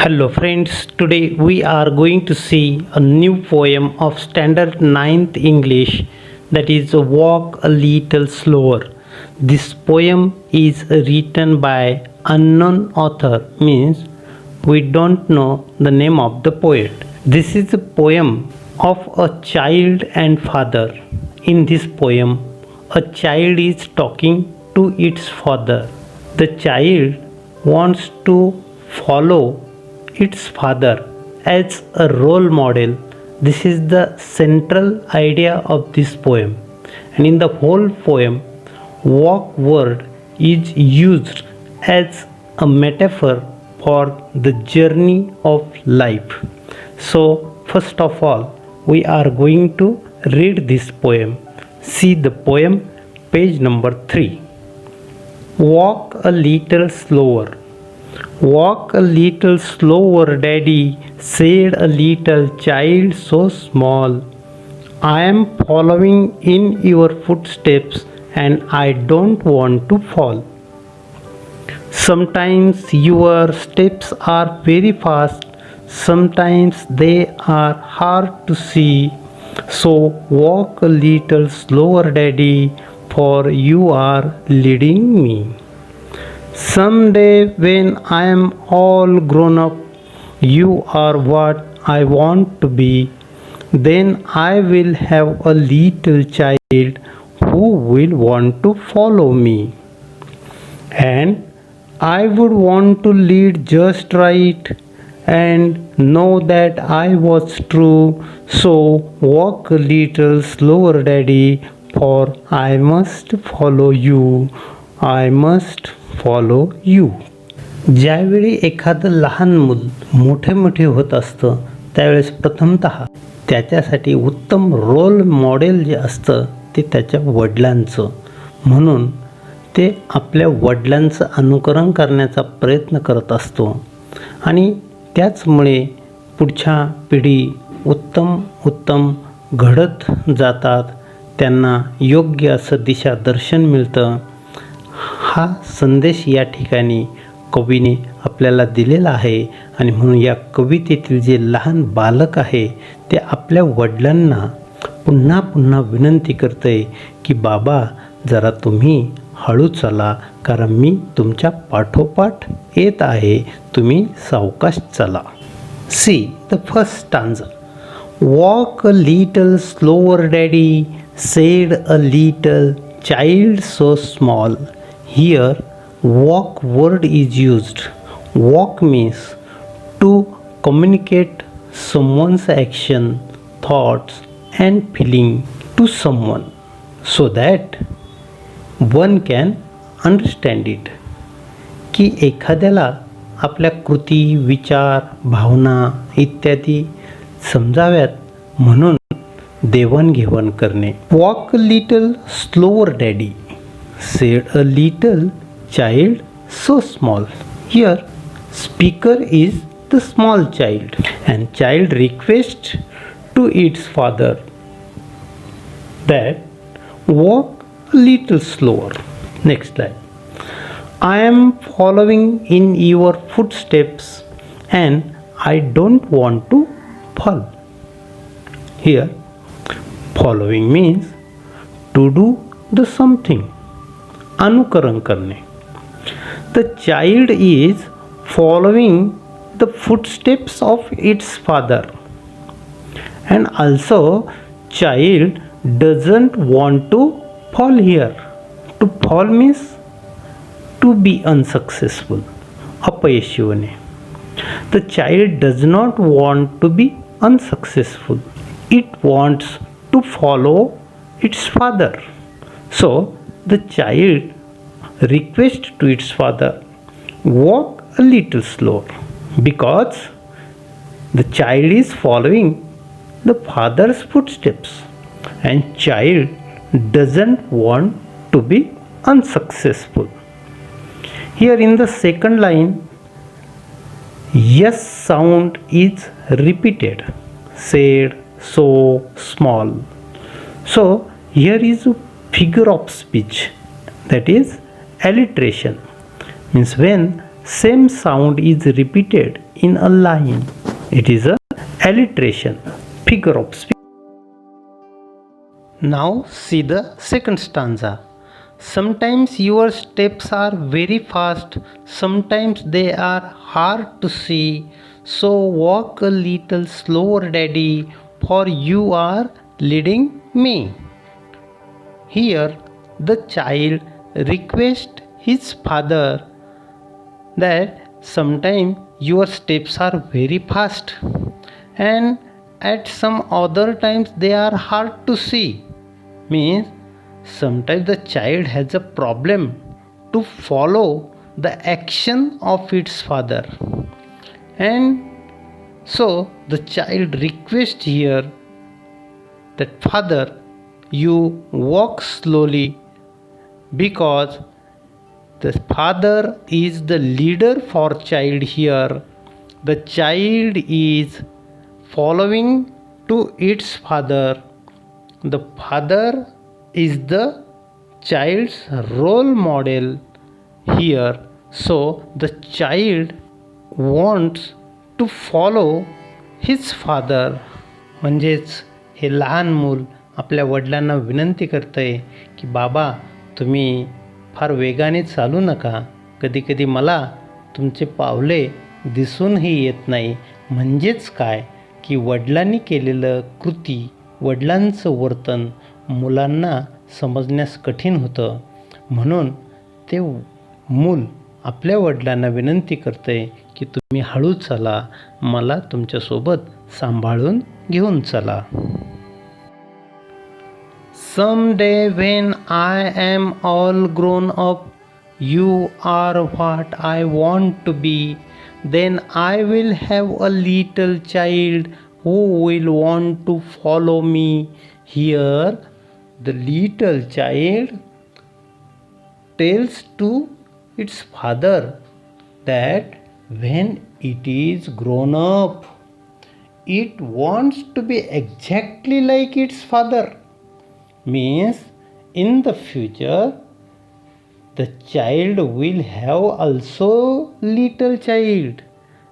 Hello friends, today we are going to see a new poem of Standard 9th English, that is Walk a Little Slower. This poem is written by unknown author, means we don't know the name of the poet. This is a poem of a child and father. In this poem, a child is talking to its father. The child wants to follow its father as a role model. This is the central idea of this poem. And in the whole poem, walk word is used as a metaphor for the journey of life. So, first of all, we are going to read this poem. See the poem, page number 3. Walk a little slower. Walk a little slower, Daddy, said a little child so small. I am following in your footsteps and I don't want to fall. Sometimes your steps are very fast, sometimes they are hard to see. So walk a little slower, Daddy, for you are leading me. Someday when I am all grown up, you are what I want to be. Then I will have a little child who will want to follow me. And I would want to lead just right and know that I was true. So walk a little slower, Daddy, for I must follow you. I must follow you. ज्यावेळी एखादं लहान मूल मोठे मोठे होत असतं त्यावेळेस प्रथमतः त्याच्यासाठी उत्तम रोल मॉडेल जे असतं ते त्याच्या वडिलांचं, म्हणून ते आपल्या वडिलांचं अनुकरण करण्याचा प्रयत्न करत असतो आणि त्याचमुळे पुढच्या पिढी उत्तम घडत जातात, त्यांना योग्य असं दिशादर्शन मिळतं. हा संदेश या ठिकाणी कवीने आपल्याला दिलेला आहे आणि म्हणून या कवितेतील जे लहान बालक आहे ते आपल्या वडिलांना पुन्हा पुन्हा विनंती करते की बाबा जरा तुम्ही हळू चला, कारण मी तुमच्या पाठोपाठ येत आहे, तुम्ही सावकाश चला. See the first stanza. Walk a little slower, daddy, said a little child so small. Here, walk word is used. Walk means to communicate someone's action, thoughts and feeling to someone so that one can understand it. की एखाद्याला आपल्या कृती, विचार, भावना इत्यादी समजाव्यात म्हणून देवाणघेवाण करणे. Walk a little slower, Daddy, said a little child so small. Here, speaker is the small child, and child requests to its father that walk a little slower. Next line. I am following in your footsteps and I don't want to fall. Here, following means to do the something. अनुकरण करणे. The child is following the footsteps of its father, and also child doesn't want to fall here. To fall means to be unsuccessful, अपयशी होणे. The child does not want to be unsuccessful. It wants to follow its father. So the child requests to its father, walk a little slower, because the child is following the father's footsteps and child doesn't want to be unsuccessful. Here in the second line, yes sound is repeated, said, so, small. So here is a figure of speech, that is alliteration, means when same sound is repeated in a line. It is a alliteration, figure of speech. Now see the second stanza. Sometimes your steps are very fast, sometimes they are hard to see. So walk a little slower, daddy, for you are leading me. Here the child requests his father that sometimes your steps are very fast and at some other times they are hard to see. Means sometimes the child has a problem to follow the action of its father, and so the child requests here that father, you walk slowly, because the father is the leader for child here. The child is following to its father. The father is the child's role model here. So the child wants to follow his father. म्हणजेच हे लहान मूल आपल्या वडिलांना विनंती करतंय की बाबा तुम्ही फार वेगाने चालू नका, कधीकधी मला तुमचे पावले दिसूनही येत नाही. म्हणजेच काय की वडिलांनी केलेलं कृती, वडिलांचं वर्तन मुलांना समजण्यास कठीण होतं. म्हणून ते मूल आपल्या वडिलांना विनंती करते की तुम्ही हळू चला, मला तुमच्यासोबत सांभाळून घेऊन चला. Someday when I am all grown up, you are what I want to be. Then I will have a little child who will want to follow me. Here the little child tells to its father that when it is grown up, it wants to be exactly like its father. Means in the future the child will have also little child,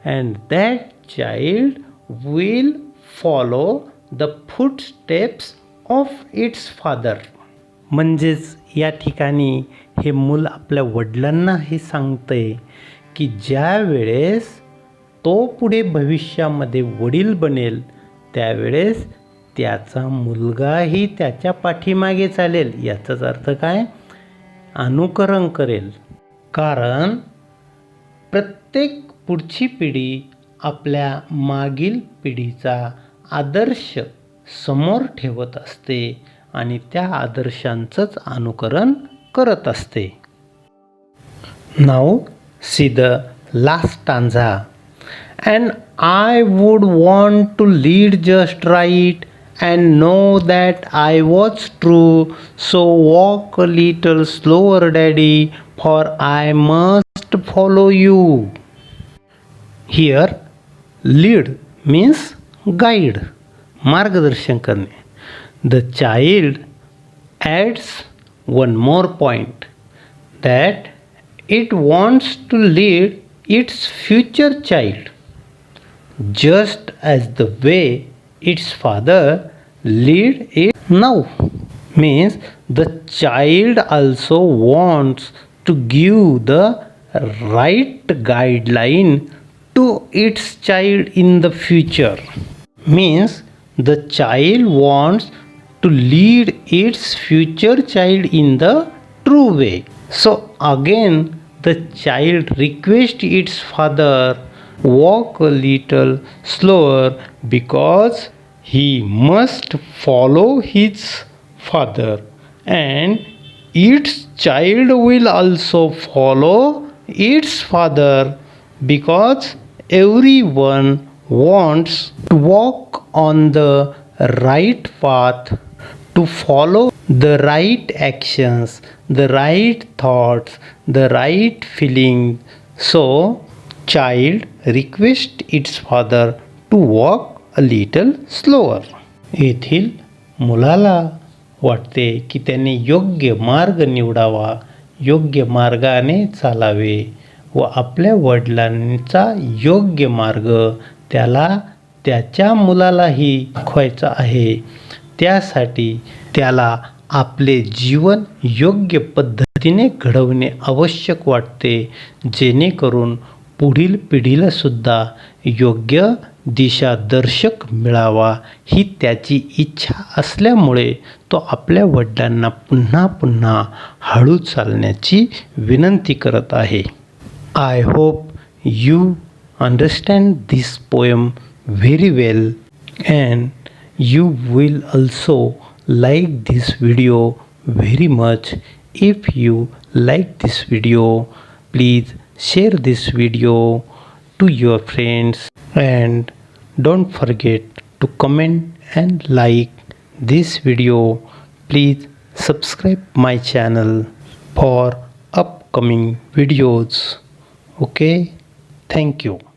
and that child will follow the footsteps of its father. म्हणजेच या ठिकाणी हे मूल आपल्या वडिलांना हे सांगतंय की ज्या वेळेस तो पुढे भविष्यामध्ये वडील बनेल त्यावेळेस त्याचा मुलगाही त्याच्या पाठीमागे चालेल. याचाच अर्थ काय, अनुकरण करेल. कारण प्रत्येक पुढची पिढी आपल्या मागील पिढीचा आदर्श समोर ठेवत असते आणि त्या आदर्शांचंच अनुकरण करत असते. Now see the last stanza. And I would want to lead just right and know that I was true. So walk a little slower, daddy, for I must follow you. Here lead means guide, मार्गदर्शन करणे. The child adds one more point, that it wants to lead its future child just as the way its father lead it now. Means the child also wants to give the right guideline to its child in the future. Means the child wants to lead its future child in the true way. So again the child requests its father, walk a little slower, because he must follow his father, and its child will also follow its father, because everyone wants to walk on the right path, to follow the right actions, the right thoughts, the right feelings. So child requests its father to walk a little slower. येथील मुलाला वाटते की त्याने योग्य मार्ग निवडावा, योग्य मार्गाने चालावे, व आपल्या वडिलांचा योग्य मार्ग त्याला त्याच्या मुलालाही दाखवायचा आहे. त्यासाठी त्याला आपले जीवन योग्य पद्धतीने घडवणे आवश्यक वाटते, जेणेकरून पुढील पिढीलासुद्धा योग्य दिशादर्शक मिळावा ही त्याची इच्छा असल्यामुळे तो आपल्या वडिलांना पुन्हा पुन्हा हळू चालण्याची विनंती करत आहे. I hope you understand this poem very well and you will also like this video very much. If you like this video, please share this video to your friends and don't forget to comment and like this video. Please subscribe my channel for upcoming videos. Okay, thank you.